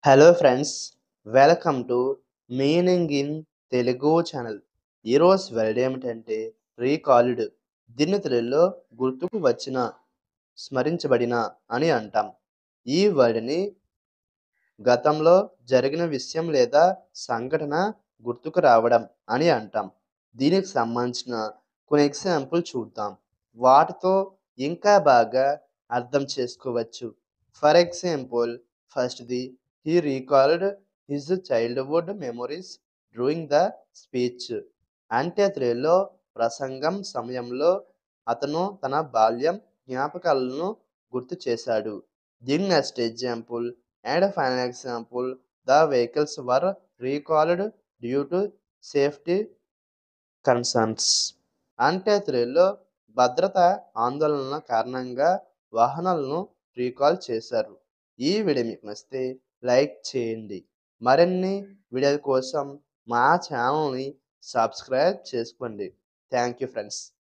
Hello friends, welcome to meaning in Telugu channel. ఈరోజు word ఏమిటంటే recalled. దీన్ని తెలుగులో గుర్తుకు వచ్చిన, స్మరించబడిన అని అంటాం. ఈ వర్డ్ని గతంలో జరిగిన విషయం లేదా సంఘటన గుర్తుకు రావడం అని అంటాం. దీనికి సంబంధించిన కొన్ని ఎగ్జాంపుల్ చూద్దాం. వాటితో ఇంకా బాగా అర్థం చేసుకోవచ్చు. ఫర్ ఎగ్జాంపుల్, ఫస్ట్‌ది he recalled his childhood memories during the speech. అంటే తెలుగులో ప్రసంగం సమయంలో అతను తన బాల్యం జ్ఞాపకాలను గుర్తు చేశాడు. దీని next example and final example, the vehicles were recalled due to safety concerns. అంటే తెలుగులో భద్రత ఆందోళనల కారణంగా వాహనాలను రీకాల్ చేశారు. ఈ వీడియో మీకు నచ్చితే లైక్ చేయండి. మరిన్ని వీడియోల కోసం మా ఛానల్ని సబ్స్క్రైబ్ చేసుకోండి. Thank you friends.